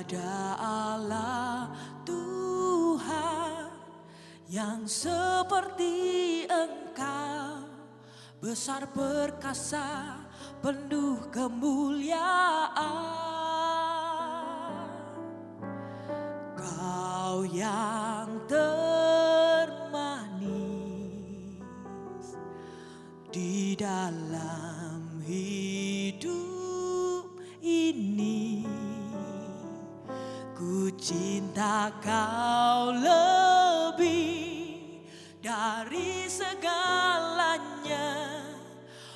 Tiada Allah Tuhan yang seperti Engkau, besar perkasa penuh kemuliaan. Kau yang termanis di dalam hidup ini, ku cinta Kau lebih dari segalanya.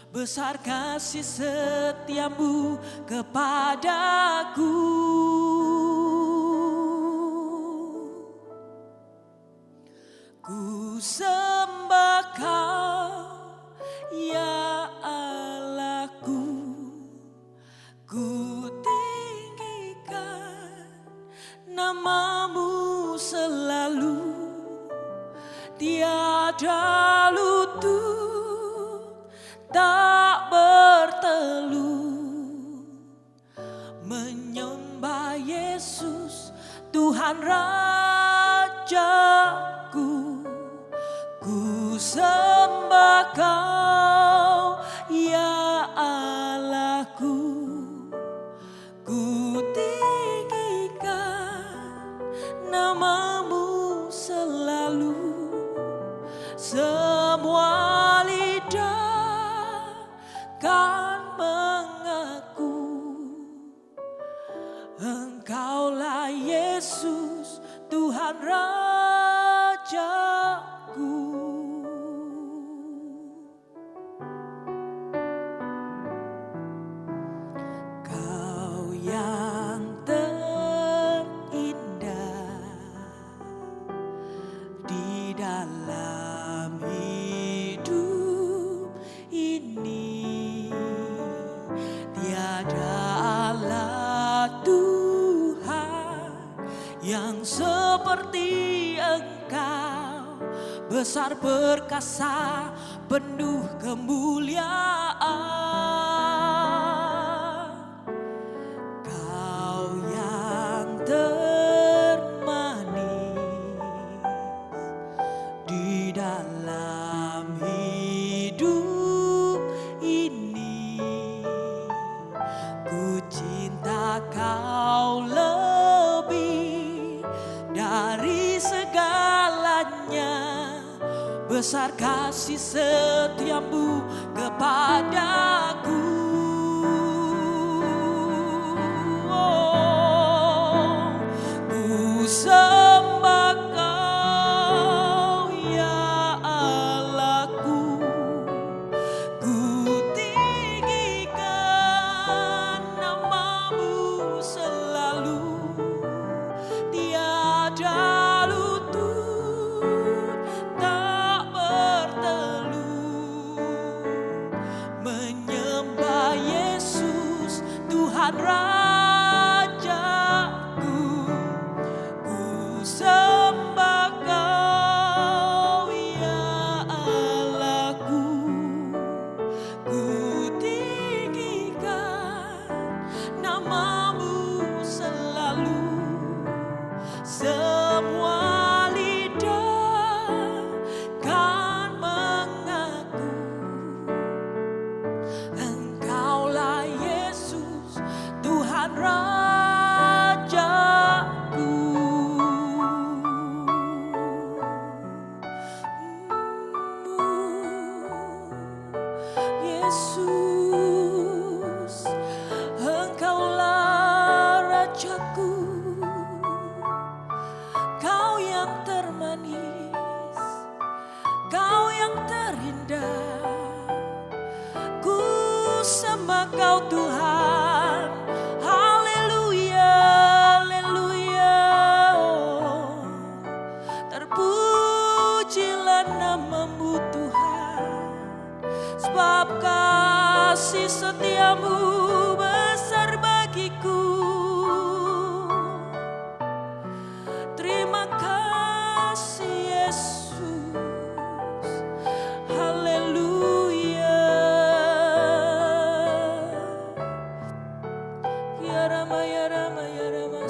Besar kasih setiamu kepadaku. Ku sembah Kau, ya Allahku. Ku tinggikan namamu selalu. Tiada lutut tak bertelut menyembah Yesus Tuhan Rajaku. Ku sembah Kau, ya Allahku. Ku tinggikan namamu selalu. Semua lidah kan mengaku Engkaulah Yesus Tuhan Rajaku. Kau yang terindah di dalam hidup ini. Tiada Allah Tuhan yang seperti Engkau, besar perkasa penuh kemuliaan. Kau yang termanis di dalam hidup ini, ku cinta Kau lebih dari segalanya. Besar kasih setiamu kepadaku. Oh, ku sembah Kau, ya Allahku. Ku tinggikan namamu selalu. Tiada lutut tak bertelut menyembah Yesus Tuhan Rajaku. Ku sembah Kau, ya Allahku. Ku tinggikan namamu selalu. Semua lidah kan mengaku Engkaulah Yesus Tuhan Rajaku. Yesus, Engkaulah Rajaku. Kau yang termanis, Kau yang terindah. Ku sembah Kau Tuhan. Haleluya, haleluya. Terpujilah namamu Tuhan, sebab kasih setiamu besar bagiku. Terima kasih Yesus. Haleluya. Ya Rama, ya Rama, ya Rama.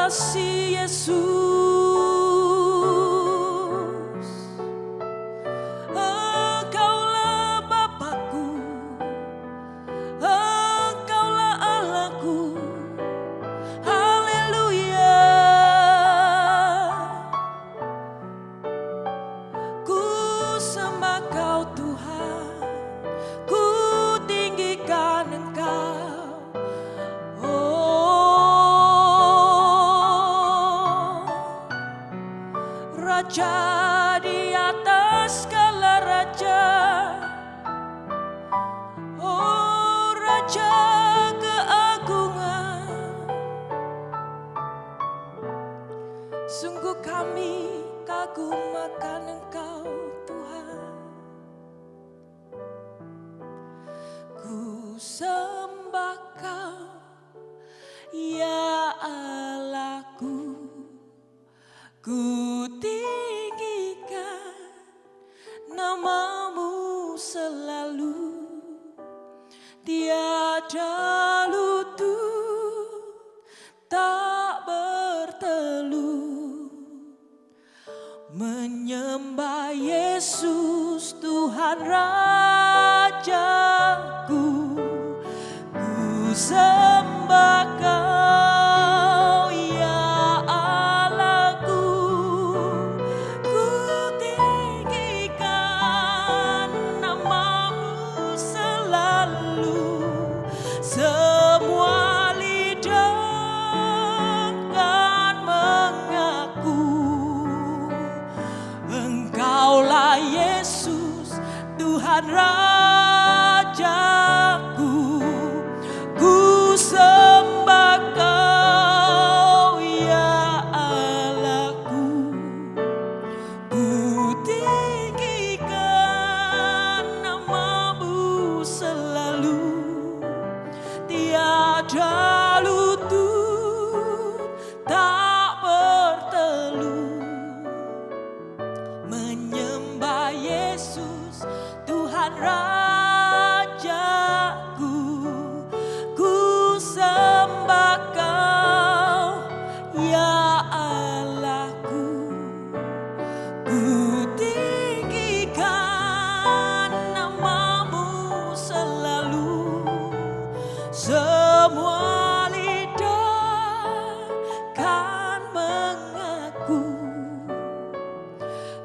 kasih Yesus. Engkaulah Bapakku, Engkaulah Allahku. Haleluya. Ku sembah Kau Tuhan, ku tinggikan Engkau. Raja di atas segala raja, oh Raja keagungan. Sungguh kami kagum akan Engkau Tuhan. Ku sembah Kau ya Allahku. Ku tinggikan nama-Mu selalu, tiada lutut tak bertelut, menyembah Yesus Tuhan Rajaku. Ku sembah Kau Tuhan Rajaku. Ku sembah Kau ya Allahku. Ku tinggikan nama-Mu selalu, tiada lutut tak bertelut, menyembah Yesus Tuhan Rajaku. Ku sembah Kau ya Allahku. Ku tinggikan nama-Mu selalu, semua lidah kan mengaku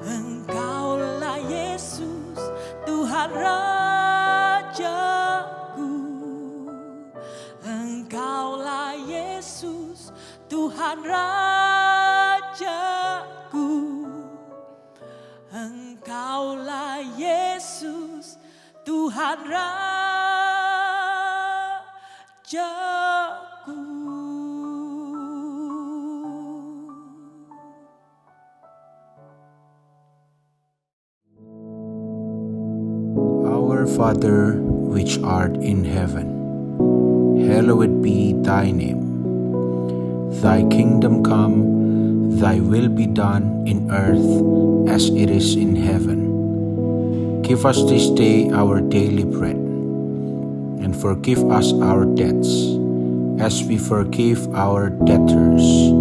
Engkaulah Yesus Tuhan Rajaku. Engkaulah Yesus Tuhan Rajaku. Engkaulah Yesus Tuhan Rajaku. Our Father, which art in heaven, hallowed be thy name. Thy kingdom come, thy will be done in earth as it is in heaven. Give us this day our daily bread, and forgive us our debts, as we forgive our debtors.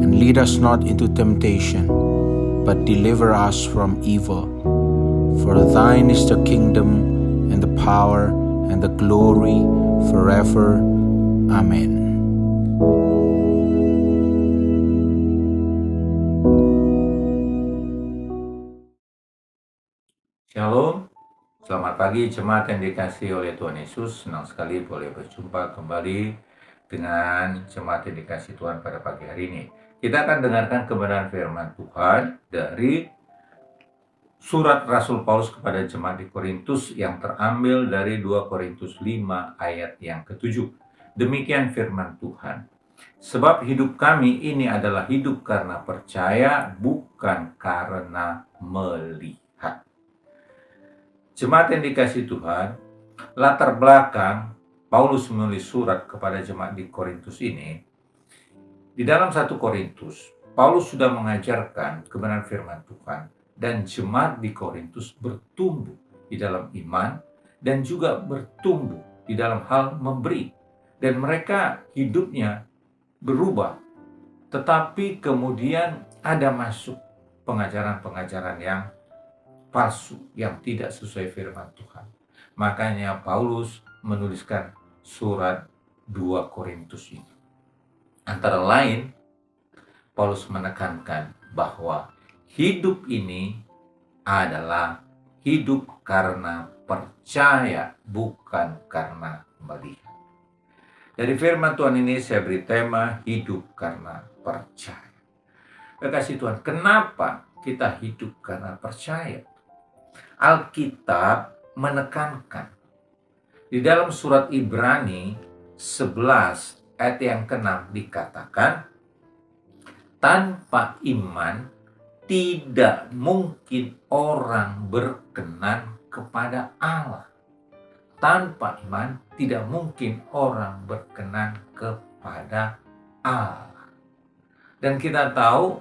And lead us not into temptation, but deliver us from evil. For thine is the kingdom, and the power, and the glory, forever. Amen. Shalom, selamat pagi jemaat yang dikasihi oleh Tuhan Yesus. Senang sekali boleh berjumpa kembali dengan jemaat yang dikasihi Tuhan pada pagi hari ini. Kita akan dengarkan kebenaran firman Tuhan dari surat Rasul Paulus kepada jemaat di Korintus yang terambil dari 2 Korintus 5 ayat yang ke-7. Demikian firman Tuhan. Sebab hidup kami ini adalah hidup karena percaya, bukan karena melihat. Jemaat yang dikasihi Tuhan, latar belakang Paulus menulis surat kepada jemaat di Korintus ini, di dalam 1 Korintus, Paulus sudah mengajarkan kebenaran firman Tuhan, dan jemaat di Korintus bertumbuh di dalam iman dan juga bertumbuh di dalam hal memberi, dan mereka hidupnya berubah Tetapi kemudian ada masuk pengajaran-pengajaran yang palsu, yang tidak sesuai firman Tuhan. Makanya Paulus menuliskan surat 2 Korintus ini. Antara lain, Paulus menekankan bahwa hidup ini adalah hidup karena percaya, bukan karena melihat. Dari firman Tuhan ini saya beri tema hidup karena percaya. Kekasih Tuhan, kenapa kita hidup karena percaya? Alkitab menekankan di dalam surat Ibrani 11 ayat yang ke-6 dikatakan, tanpa iman tidak mungkin orang berkenan kepada Allah. Tanpa iman tidak mungkin orang berkenan kepada Allah. Dan kita tahu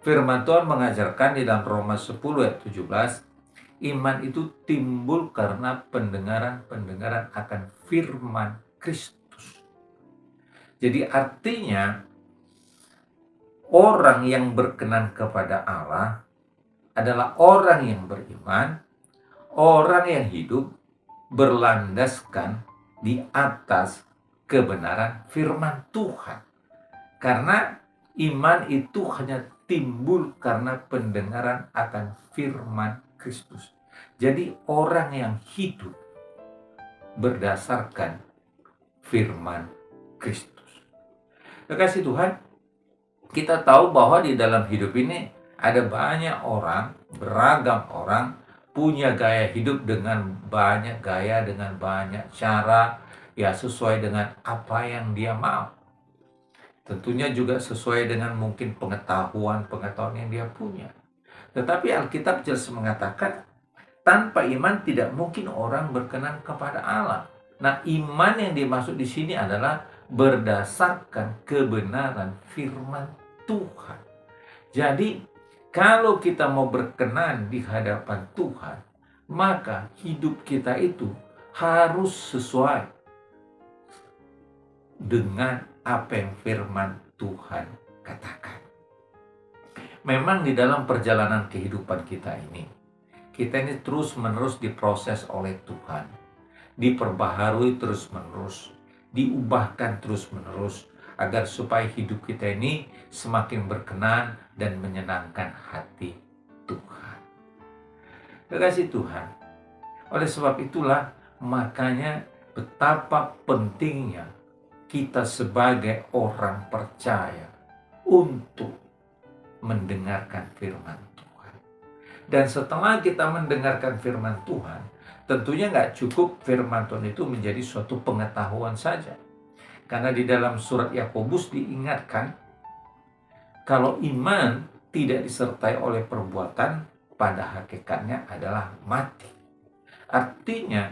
firman Tuhan mengajarkan di dalam Roma 10 ayat 17, iman itu timbul karena pendengaran akan firman Kristus. Jadi artinya orang yang berkenan kepada Allah adalah orang yang beriman, orang yang hidup berlandaskan di atas kebenaran firman Tuhan. Karena iman itu hanya timbul karena pendengaran akan firman Kristus. Jadi orang yang hidup berdasarkan firman Kristus. Kekasih Tuhan, kita tahu bahwa di dalam hidup ini ada banyak orang, beragam orang, punya gaya hidup dengan banyak gaya, dengan banyak cara, ya sesuai dengan apa yang dia mau. Tentunya juga sesuai dengan mungkin pengetahuan yang dia punya. Tetapi Alkitab jelas mengatakan, tanpa iman tidak mungkin orang berkenan kepada Allah. Nah, iman yang dimaksud di sini adalah berdasarkan kebenaran firman Tuhan. Jadi, kalau kita mau berkenan di hadapan Tuhan, maka hidup kita itu harus sesuai dengan apa yang firman Tuhan katakan. Memang di dalam perjalanan kehidupan kita ini terus-menerus diproses oleh Tuhan, diperbaharui terus-menerus, diubahkan terus-menerus, agar supaya hidup kita ini semakin berkenan dan menyenangkan hati Tuhan. Kekasih Tuhan, oleh sebab itulah makanya betapa pentingnya kita sebagai orang percaya untuk mendengarkan firman Tuhan. Dan setelah kita mendengarkan firman Tuhan, tentunya nggak cukup firman Tuhan itu menjadi suatu pengetahuan saja. Karena di dalam surat Yakobus diingatkan, kalau iman tidak disertai oleh perbuatan, pada hakikatnya adalah mati. Artinya,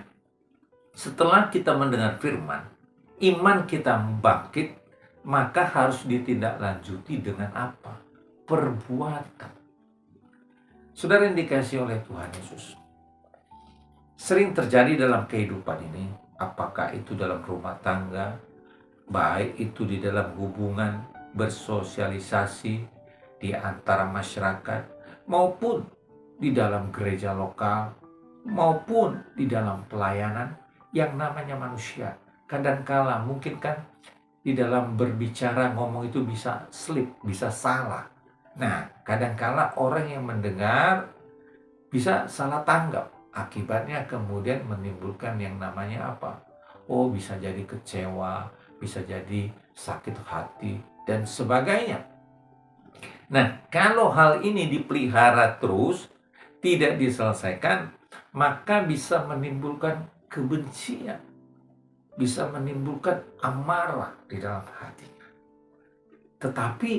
setelah kita mendengar firman, iman kita bangkit, maka harus ditindaklanjuti dengan apa? Perbuatan. Saudara yang dikasihi oleh Tuhan Yesus, sering terjadi dalam kehidupan ini, apakah itu dalam rumah tangga, baik itu di dalam hubungan bersosialisasi di antara masyarakat, maupun di dalam gereja lokal, maupun di dalam pelayanan yang namanya manusia. Kadangkala mungkin kan di dalam berbicara, ngomong itu bisa slip, bisa salah. Nah, kadangkala orang yang mendengar bisa salah tanggap. Akibatnya kemudian menimbulkan yang namanya apa? Oh, bisa jadi kecewa, bisa jadi sakit hati, dan sebagainya. Nah, kalau hal ini dipelihara terus, tidak diselesaikan, maka bisa menimbulkan kebencian, bisa menimbulkan amarah di dalam hatinya. Tetapi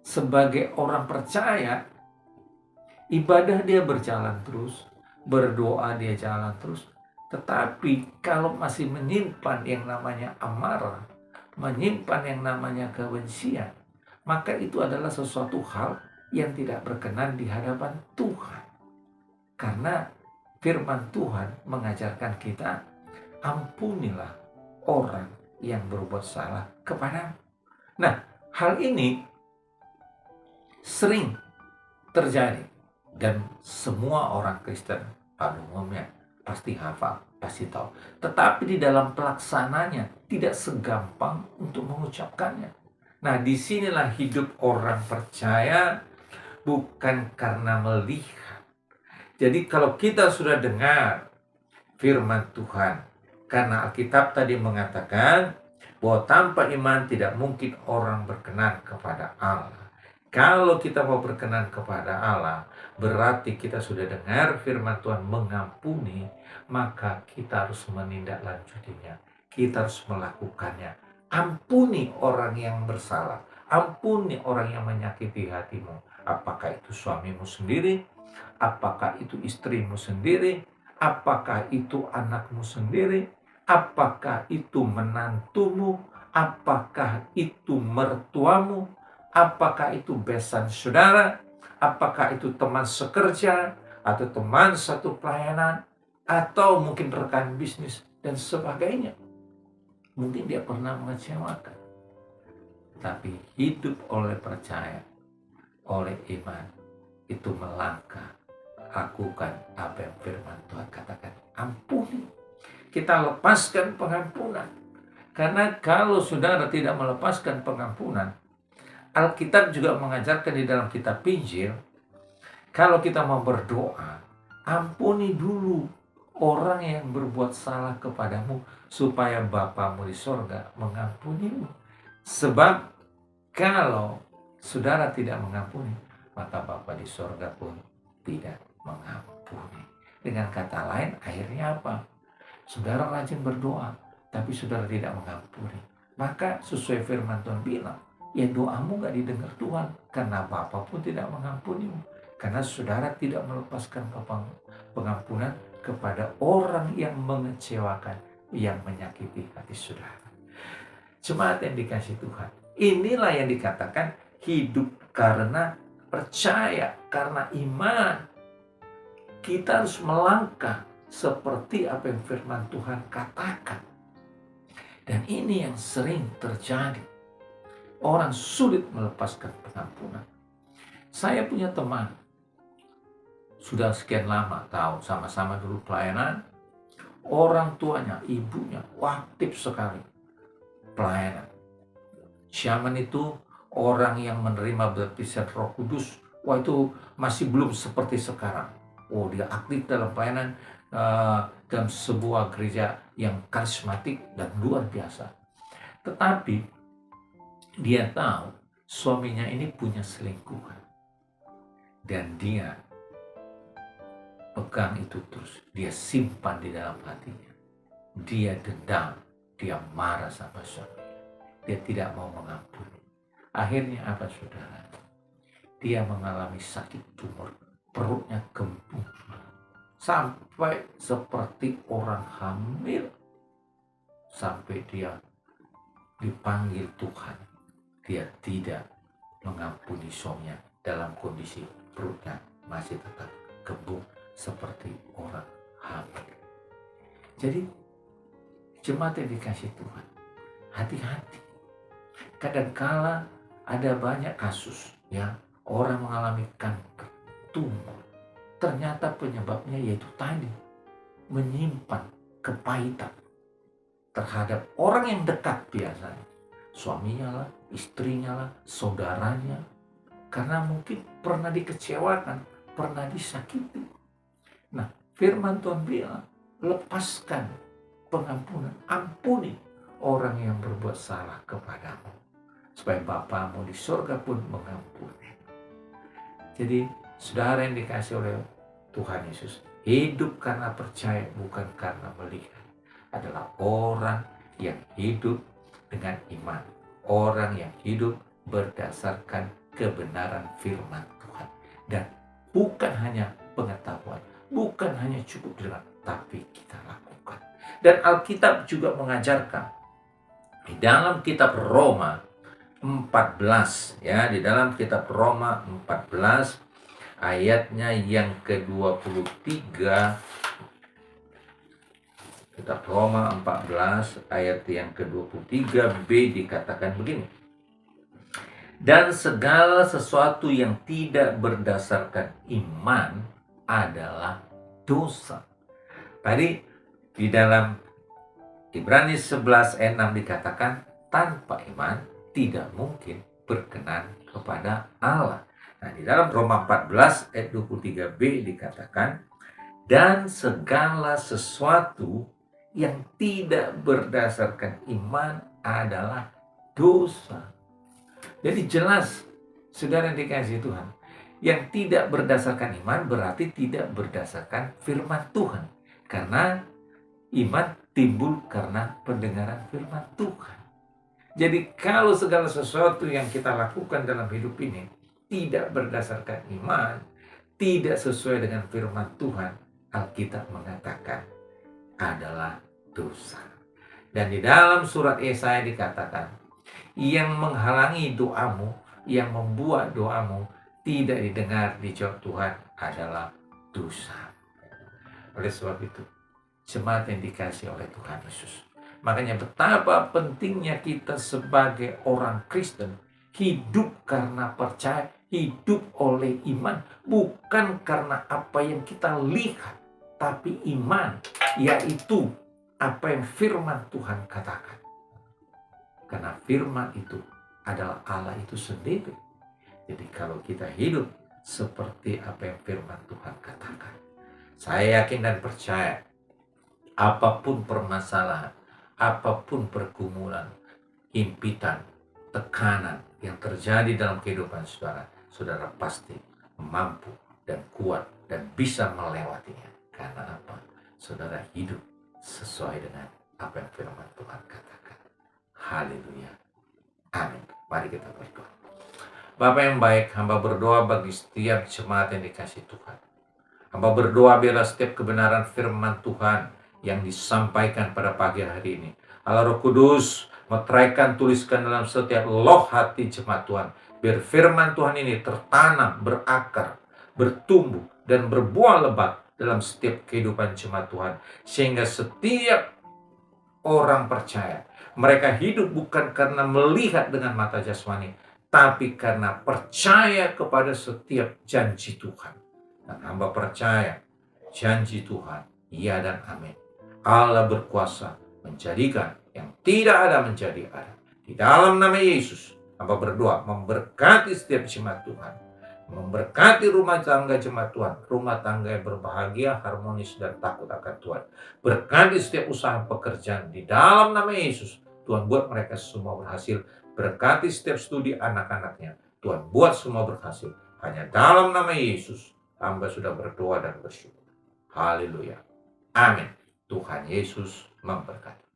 sebagai orang percaya, ibadah dia berjalan terus, berdoa dia jalan terus. Tetapi kalau masih menyimpan yang namanya amarah, menyimpan yang namanya kebencian, maka itu adalah sesuatu hal yang tidak berkenan di hadapan Tuhan. Karena firman Tuhan mengajarkan kita, ampunilah orang yang berbuat salah kepadamu. Nah, hal ini sering terjadi dan semua orang Kristen pada umumnya pasti hafal, pasti tahu. Tetapi di dalam pelaksananya tidak segampang untuk mengucapkannya. Nah, disinilah hidup orang percaya bukan karena melihat. Jadi kalau kita sudah dengar firman Tuhan, karena Alkitab tadi mengatakan bahwa tanpa iman tidak mungkin orang berkenan kepada Allah. Kalau kita mau berkenan kepada Allah, berarti kita sudah dengar firman Tuhan mengampuni, maka kita harus menindaklanjutinya. Kita harus melakukannya. Ampuni orang yang bersalah. Ampuni orang yang menyakiti hatimu. Apakah itu suamimu sendiri? Apakah itu istrimu sendiri? Apakah itu anakmu sendiri? Apakah itu menantumu? Apakah itu mertuamu? Apakah itu besan saudara? Apakah itu teman sekerja? Atau teman satu pelayanan? Atau mungkin rekan bisnis dan sebagainya. Mungkin dia pernah mengecewakan. Tapi hidup oleh percaya, oleh iman, itu melangkah. Lakukan apa yang firman Tuhan katakan. Ampuni. Kita lepaskan pengampunan. Karena kalau saudara tidak melepaskan pengampunan, Alkitab juga mengajarkan di dalam kitab Injil, kalau kita mau berdoa, ampuni dulu orang yang berbuat salah kepadamu, supaya Bapamu di sorga mengampunimu. Sebab kalau saudara tidak mengampuni, maka Bapa di sorga pun tidak mengampuni. Dengan kata lain, akhirnya apa? Saudara rajin berdoa, tapi saudara tidak mengampuni. Maka sesuai firman Tuhan bilang, ya doamu gak didengar Tuhan, karena Bapa pun tidak mengampunimu. Karena saudara tidak melepaskan pengampunan kepada orang yang mengecewakan, yang menyakiti hati saudara. Jemaat yang dikasih Tuhan, inilah yang dikatakan hidup karena percaya, karena iman. Kita harus melangkah seperti apa yang firman Tuhan katakan. Dan ini yang sering terjadi. Orang sulit melepaskan pengampunan. Saya punya teman, sudah sekian lama tahu, sama-sama dulu pelayanan. Orang tuanya, ibunya, aktif sekali pelayanan. Syaman itu orang yang menerima baptisan Roh Kudus. Wah, itu masih belum seperti sekarang. Oh, dia aktif dalam pelayanan dalam sebuah gereja yang karismatik dan luar biasa. Tetapi dia tahu suaminya ini punya selingkuhan. Dan dia pegang itu terus. Dia simpan di dalam hatinya. Dia dendam. Dia marah sama suaminya. Dia tidak mau mengampuni. Akhirnya apa saudara? Dia mengalami sakit tumor. Perutnya gembung. Sampai seperti orang hamil. Sampai dia dipanggil Tuhan. Dia tidak mengampuni suaminya dalam kondisi perutnya masih tetap gembung seperti orang hamil. Jadi jemaat yang dikasih Tuhan, hati-hati. Kadangkala ada banyak kasus ya, orang mengalami kanker, tumor. Ternyata penyebabnya yaitu tadi, menyimpan kepahitan terhadap orang yang dekat biasanya. Suaminya lah, istrinya lah, saudaranya. Karena mungkin pernah dikecewakan, pernah disakiti. Nah, firman Tuhan bilang, lepaskan pengampunan, ampuni orang yang berbuat salah kepadamu, supaya Bapamu di surga pun mengampuni. Jadi, saudara yang dikasih oleh Tuhan Yesus, hidup karena percaya bukan karena melihat, adalah orang yang hidup dengan iman, orang yang hidup berdasarkan kebenaran firman Tuhan, dan bukan hanya pengetahuan, bukan hanya cukup dengar, tapi kita lakukan. Dan Alkitab juga mengajarkan di dalam kitab Roma 14 ya, di dalam kitab Roma 14 ayatnya yang ke-23. Kitab Roma 14 ayat yang ke-23b dikatakan begini. Dan segala sesuatu yang tidak berdasarkan iman adalah dosa. Tadi di dalam Ibrani 11 ayat 6 dikatakan, tanpa iman tidak mungkin berkenan kepada Allah. Nah, di dalam Roma 14 ayat 23b dikatakan, dan segala sesuatu yang tidak berdasarkan iman adalah dosa. Jadi jelas, saudara yang dikasihi Tuhan, yang tidak berdasarkan iman berarti tidak berdasarkan firman Tuhan. Karena iman timbul karena pendengaran firman Tuhan. Jadi kalau segala sesuatu yang kita lakukan dalam hidup ini tidak berdasarkan iman, tidak sesuai dengan firman Tuhan, Alkitab mengatakan adalah dosa. Dan di dalam surat Yesaya dikatakan, yang menghalangi doamu, yang membuat doamu tidak didengar, dijawab Tuhan adalah dosa. Oleh sebab itu, jemaat yang dikasihi oleh Tuhan Yesus, makanya betapa pentingnya kita sebagai orang Kristen hidup karena percaya, hidup oleh iman, bukan karena apa yang kita lihat, tapi iman, yaitu apa yang firman Tuhan katakan. Karena firman itu adalah Allah itu sendiri. Jadi kalau kita hidup seperti apa yang firman Tuhan katakan, saya yakin dan percaya, apapun permasalahan, apapun pergumulan, himpitan, tekanan yang terjadi dalam kehidupan saudara, saudara pasti mampu dan kuat dan bisa melewatinya. Karena apa? Saudara hidup sesuai dengan apa yang firman Tuhan katakan. Haleluya. Amin. Mari kita berdoa. Bapa yang baik, hamba berdoa bagi setiap jemaat yang dikasihi Tuhan. Hamba berdoa biarlah setiap kebenaran firman Tuhan yang disampaikan pada pagi hari ini, Allah Roh Kudus meteraikan, tuliskan dalam setiap loh hati jemaat Tuhan. Biar firman Tuhan ini tertanam, berakar, bertumbuh, dan berbuah lebat dalam setiap kehidupan jemaat Tuhan. Sehingga setiap orang percaya, mereka hidup bukan karena melihat dengan mata jasmani, tapi karena percaya kepada setiap janji Tuhan. Dan hamba percaya, janji Tuhan, ya dan amin. Allah berkuasa menjadikan yang tidak ada menjadi ada. Di dalam nama Yesus, hamba berdoa memberkati setiap jemaat Tuhan, memberkati rumah tangga jemaat Tuhan, rumah tangga yang berbahagia, harmonis, dan takut akan Tuhan. Berkati setiap usaha pekerjaan di dalam nama Yesus. Tuhan buat mereka semua berhasil. Berkati setiap studi anak-anaknya. Tuhan buat semua berhasil. Hanya dalam nama Yesus, hamba sudah berdoa dan bersyukur. Haleluya. Amin. Tuhan Yesus memberkati.